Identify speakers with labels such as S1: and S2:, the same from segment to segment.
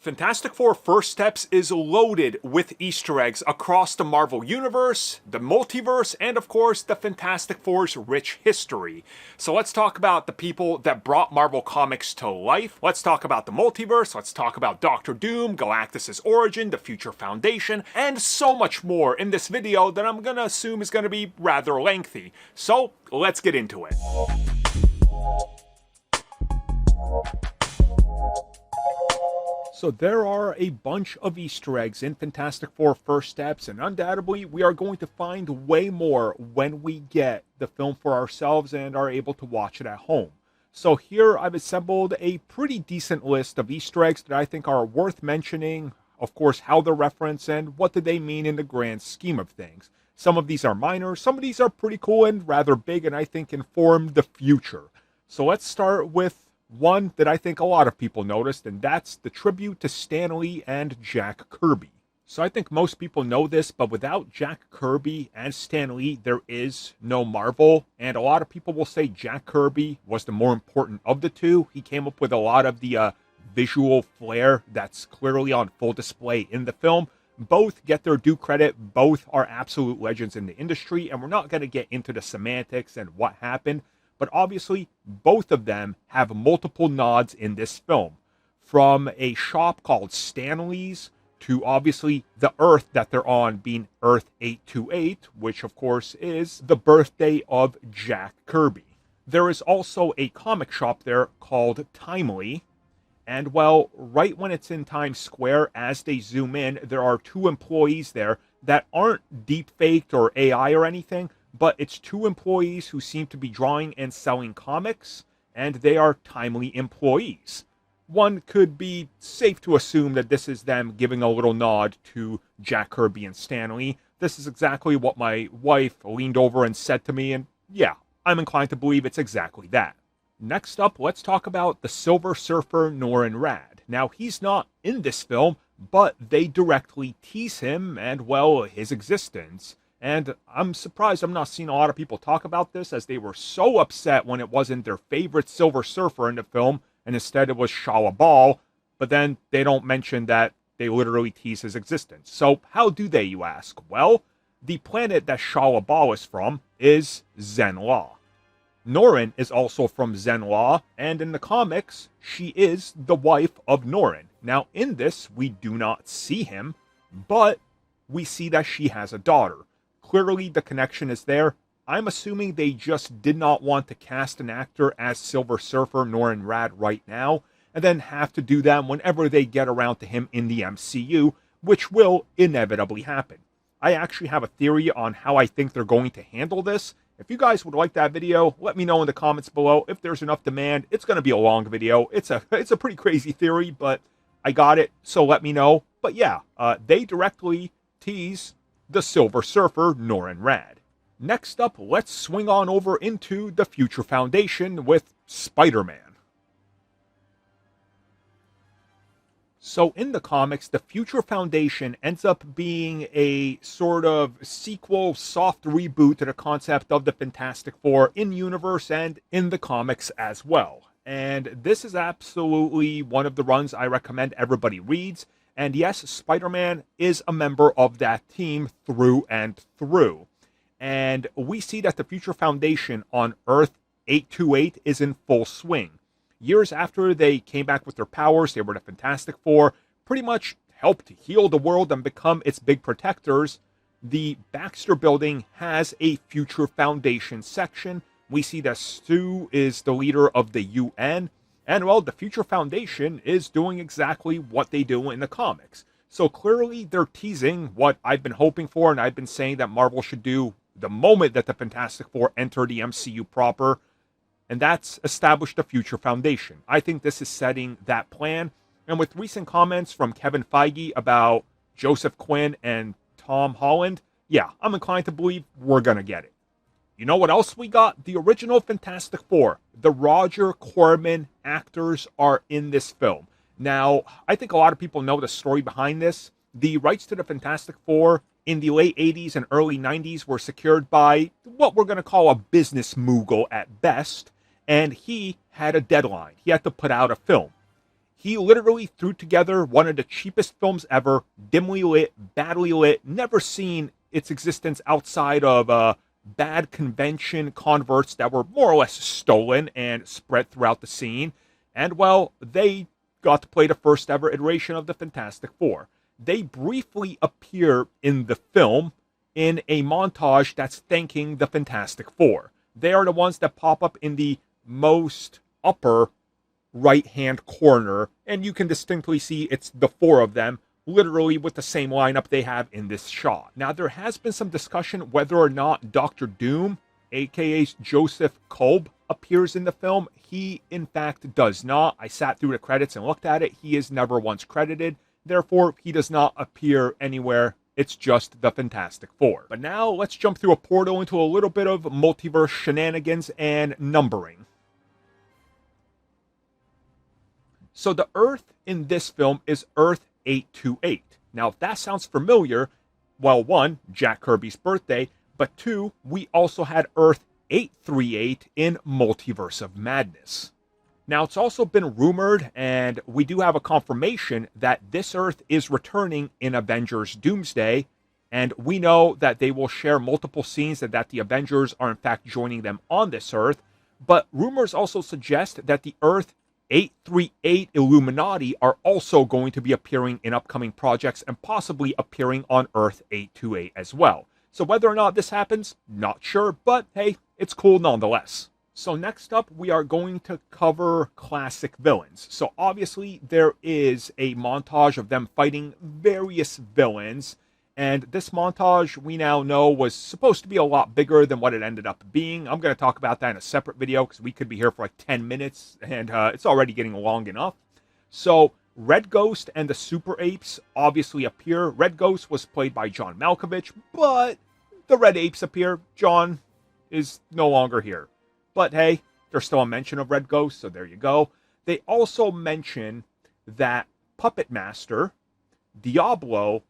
S1: Fantastic Four First Steps is loaded with Easter eggs across the Marvel Universe, the Multiverse, and of course, the Fantastic Four's rich history. So let's talk about the people that brought Marvel Comics to life. Let's talk about the Multiverse, let's talk about Doctor Doom, Galactus' origin, the Future Foundation, and so much more in this video that I'm gonna assume is gonna be rather lengthy. So let's get into it. So there are a bunch of Easter eggs in Fantastic Four First Steps, and undoubtedly we are going to find way more when we get the film for ourselves and are able to watch it at home. So here I've assembled a pretty decent list of Easter eggs that I think are worth mentioning, of course how they're referenced and what do they mean in the grand scheme of things. Some of these are minor, some of these are pretty cool and rather big and I think inform the future. So let's start with one that I think a lot of people noticed, and that's the tribute to Stan Lee and Jack Kirby. So I think most people know this, but without Jack Kirby and Stan Lee, there is no Marvel. And a lot of people will say Jack Kirby was the more important of the two. He came up with a lot of the visual flair that's clearly on full display in the film. Both get their due credit. Both are absolute legends in the industry, and we're not going to get into the semantics and what happened. But obviously, both of them have multiple nods in this film. From a shop called Stanley's to obviously the Earth that they're on being Earth 828, which of course is the birthday of Jack Kirby. There is also a comic shop there called Timely. And well, right when it's in Times Square, as they zoom in, there are two employees there that aren't deep-faked or AI or anything, but it's two employees who seem to be drawing and selling comics, and they are Timely employees. One could be safe to assume that this is them giving a little nod to Jack Kirby and Stan Lee. This is exactly what my wife leaned over and said to me, and yeah, I'm inclined to believe it's exactly that. Next up, let's talk about the Silver Surfer Norrin Radd. Now, he's not in this film, but they directly tease him and, well, his existence. And I'm surprised I'm not seeing a lot of people talk about this, as they were so upset when it wasn't their favorite Silver Surfer in the film, and instead it was Shalla Ball, but then they don't mention that they literally tease his existence. So how do they, you ask? Well, the planet that Shalla Ball is from is Zen-La. Norrin is also from Zen-La, and in the comics, she is the wife of Norrin. Now, in this, we do not see him, but we see that she has a daughter. Clearly, the connection is there. I'm assuming they just did not want to cast an actor as Silver Surfer Norrin Radd right now, and then have to do that whenever they get around to him in the MCU, which will inevitably happen. I actually have a theory on how I think they're going to handle this. If you guys would like that video, let me know in the comments below. If there's enough demand, it's going to be a long video. It's a pretty crazy theory, but I got it, so let me know. But yeah, they directly tease the Silver Surfer Norrin Radd. Next up, let's swing on over into the Future Foundation with Spider-Man. So in the comics, the Future Foundation ends up being a sort of sequel, soft reboot to the concept of the Fantastic Four in-universe and in the comics as well. And this is absolutely one of the runs I recommend everybody reads. And yes, Spider-Man is a member of that team through and through. And we see that the Future Foundation on Earth 828 is in full swing. Years after they came back with their powers, they were the Fantastic Four, pretty much helped heal the world and become its big protectors. The Baxter Building has a Future Foundation section. We see that Stu is the leader of the UN. And, well, the Future Foundation is doing exactly what they do in the comics. So clearly they're teasing what I've been hoping for, and I've been saying that Marvel should do the moment that the Fantastic Four enter the MCU proper, and that's establish the Future Foundation. I think this is setting that plan. And with recent comments from Kevin Feige about Joseph Quinn and Tom Holland, yeah, I'm inclined to believe we're going to get it. You know what else we got? The original Fantastic Four. The Roger Corman actors are in this film. Now, I think a lot of people know the story behind this. The rights to the Fantastic Four in the late 80s and early 90s were secured by what we're going to call a business mogul at best, and he had a deadline. He had to put out a film. He literally threw together one of the cheapest films ever, dimly lit, badly lit, never seen its existence outside of bad convention converts that were more or less stolen and spread throughout the scene. And, well, they got to play the first ever iteration of the Fantastic Four. They briefly appear in the film in a montage that's thanking the Fantastic Four. They are the ones that pop up in the most upper right-hand corner, and you can distinctly see it's the four of them, literally with the same lineup they have in this shot. Now, there has been some discussion whether or not Dr. Doom, aka Joseph Kolb, appears in the film. He, in fact, does not. I sat through the credits and looked at it. He is never once credited. Therefore, he does not appear anywhere. It's just the Fantastic Four. But now, let's jump through a portal into a little bit of multiverse shenanigans and numbering. So the Earth in this film is Earth 828. Now, if that sounds familiar, well, one, Jack Kirby's birthday, but two, we also had Earth 838 in Multiverse of Madness. Now, it's also been rumored, and we do have a confirmation, that this Earth is returning in Avengers Doomsday, and we know that they will share multiple scenes and that the Avengers are in fact joining them on this Earth, but rumors also suggest that the Earth 838 Illuminati are also going to be appearing in upcoming projects and possibly appearing on Earth 828 as well. So whether or not this happens, not sure, but hey, it's cool nonetheless. So next up, we are going to cover classic villains. So obviously, there is a montage of them fighting various villains, and this montage, we now know, was supposed to be a lot bigger than what it ended up being. I'm going to talk about that in a separate video, because we could be here for like 10 minutes, and it's already getting long enough. So Red Ghost and the Super Apes obviously appear. Red Ghost was played by John Malkovich, but the Red Apes appear. John is no longer here. But hey, there's still a mention of Red Ghost, so there you go. They also mention that Puppet Master, Diablo,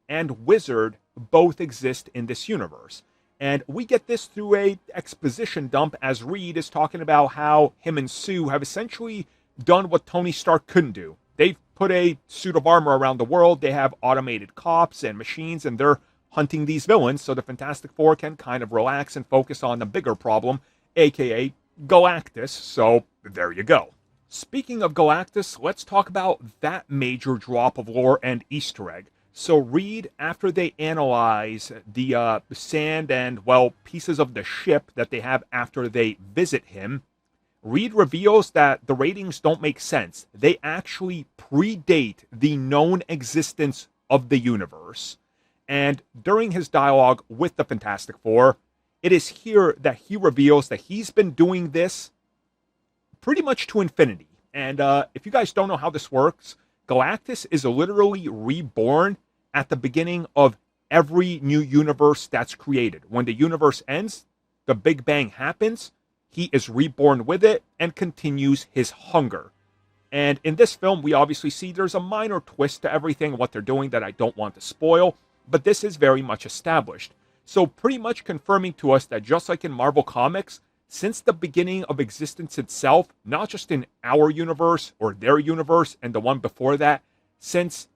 S1: and Wizard both exist in this universe. And we get this through a exposition dump as Reed is talking about how him and Sue have essentially done what Tony Stark couldn't do. They've put a suit of armor around the world, they have automated cops and machines, and they're hunting these villains so the Fantastic Four can kind of relax and focus on the bigger problem, aka Galactus. So there you go. Speaking of Galactus, let's talk about that major drop of lore and Easter egg. So Reed, after they analyze the sand and, well, pieces of the ship that they have after they visit him, Reed reveals that the ratings don't make sense. They actually predate the known existence of the universe. And during his dialogue with the Fantastic Four, it is here that he reveals that he's been doing this pretty much to infinity. And if you guys don't know how this works, Galactus is literally reborn at the beginning of every new universe that's created. When the universe ends, the Big Bang happens, he is reborn with it and continues his hunger. And in this film, we obviously see there's a minor twist to everything, what they're doing that I don't want to spoil, but this is very much established. So pretty much confirming to us that just like in Marvel Comics, since the beginning of existence itself, not just in our universe or their universe and the one before that, since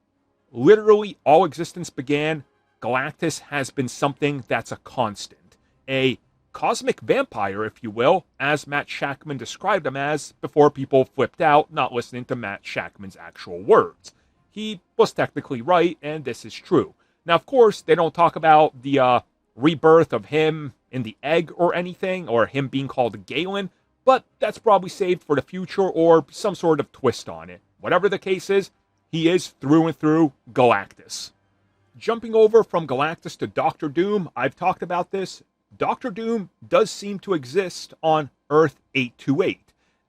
S1: literally all existence began, Galactus has been something that's a constant. A cosmic vampire, if you will, as Matt Shakman described him as before people flipped out not listening to Matt Shakman's actual words. He was technically right, and this is true. Now, of course, they don't talk about the rebirth of him in the egg or anything, or him being called Galen, but that's probably saved for the future or some sort of twist on it. Whatever the case is, he is through and through Galactus. Jumping over from Galactus to Doctor Doom, I've talked about this. Doctor Doom does seem to exist on Earth 828,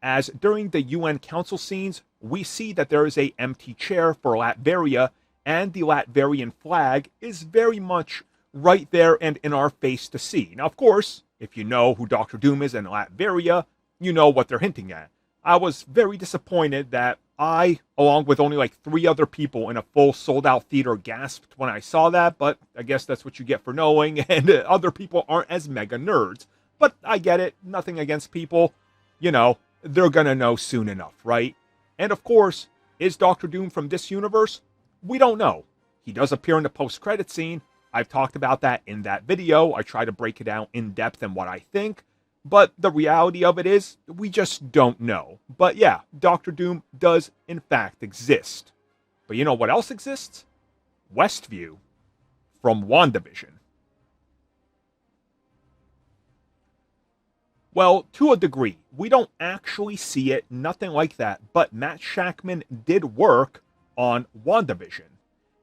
S1: as during the UN Council scenes, we see that there is an empty chair for Latveria, and the Latvian flag is very much right there and in our face to see. Now, of course, if you know who Doctor Doom is in Latveria, you know what they're hinting at. I was very disappointed that I, along with only like 3 other people in a full sold-out theater, gasped when I saw that, but I guess that's what you get for knowing, and other people aren't as mega nerds. But I get it, nothing against people. You know, they're gonna know soon enough, right? And of course, Is Doctor Doom from this universe? We don't know. He does appear in the post-credit scene. I've talked about that in that video. I try to break it down in depth and what I think. But the reality of it is, we just don't know. But yeah, Doctor Doom does in fact exist. But you know what else exists? Westview from WandaVision. Well, to a degree. We don't actually see it, nothing like that. But Matt Shakman did work on WandaVision.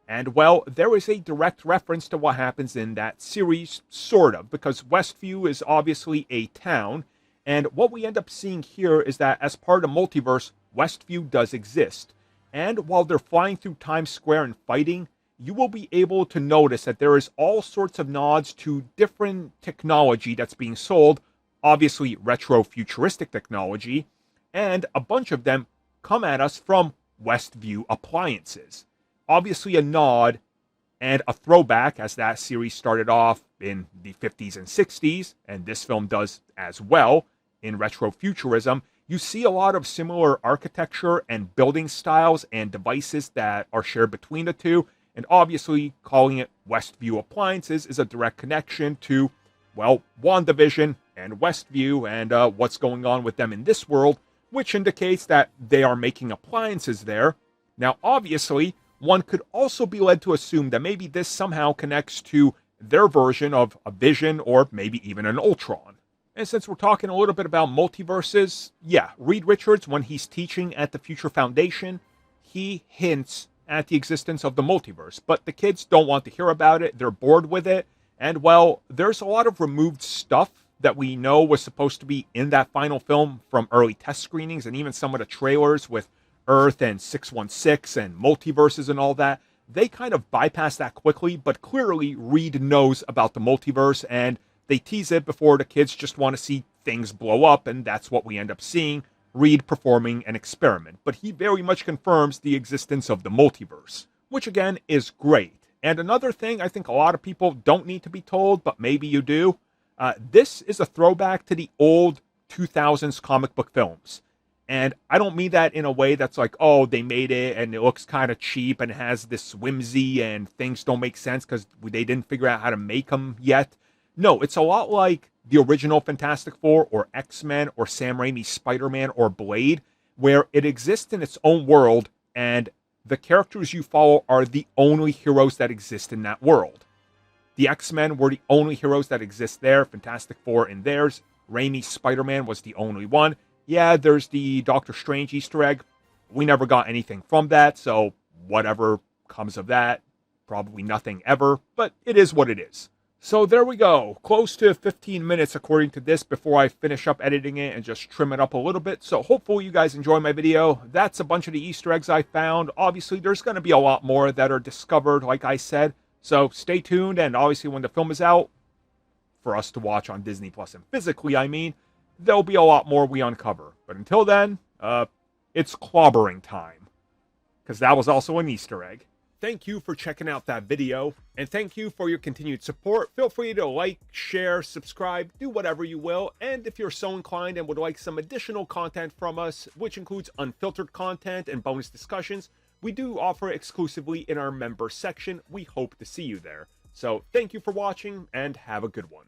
S1: And, well, there is a direct reference to what happens in that series, sort of, because Westview is obviously a town, and what we end up seeing here is that as part of the multiverse, Westview does exist. And while they're flying through Times Square and fighting, you will be able to notice that there is all sorts of nods to different technology that's being sold, obviously retro-futuristic technology, and a bunch of them come at us from Westview appliances. Obviously a nod and a throwback, as that series started off in the 50s and 60s, and this film does as well in retrofuturism. You see a lot of similar architecture and building styles and devices that are shared between the two, and obviously calling it Westview appliances is a direct connection to, well, WandaVision and Westview and what's going on with them in this world, which indicates that they are making appliances there. Now, obviously, one could also be led to assume that maybe this somehow connects to their version of a Vision or maybe even an Ultron. And since we're talking a little bit about multiverses, yeah, Reed Richards, when he's teaching at the Future Foundation, he hints at the existence of the multiverse. But the kids don't want to hear about it, they're bored with it, and well, there's a lot of removed stuff that we know was supposed to be in that final film from early test screenings and even some of the trailers with Earth and 616 and multiverses and all that. They kind of bypass that quickly, but clearly Reed knows about the multiverse and they tease it before the kids just want to see things blow up, and that's what we end up seeing, Reed performing an experiment. But he very much confirms the existence of the multiverse, which again is great. And another thing I think a lot of people don't need to be told, but maybe you do, this is a throwback to the old 2000s comic book films. And I don't mean that in a way that's like, oh, they made it and it looks kind of cheap and has this whimsy and things don't make sense because they didn't figure out how to make them yet. No, it's a lot like the original Fantastic Four or X-Men or Sam Raimi's Spider-Man or Blade, where it exists in its own world and the characters you follow are the only heroes that exist in that world. The X-Men were the only heroes that exist there, Fantastic Four in theirs. Raimi's Spider-Man was the only one. Yeah, there's the Doctor Strange Easter egg. We never got anything from that, so whatever comes of that, probably nothing ever, but it is what it is. So there we go, close to 15 minutes according to this before I finish up editing it and just trim it up a little bit. So hopefully you guys enjoy my video. That's a bunch of the Easter eggs I found. Obviously there's going to be a lot more that are discovered, like I said. So stay tuned, and obviously when the film is out, for us to watch on Disney Plus, and physically I mean, there'll be a lot more we uncover. But until then, it's clobbering time, because that was also an Easter egg. Thank you for checking out that video, and thank you for your continued support. Feel free to like, share, subscribe, do whatever you will, and if you're so inclined and would like some additional content from us, which includes unfiltered content and bonus discussions, we do offer exclusively in our member section. We hope to see you there. So thank you for watching, and have a good one.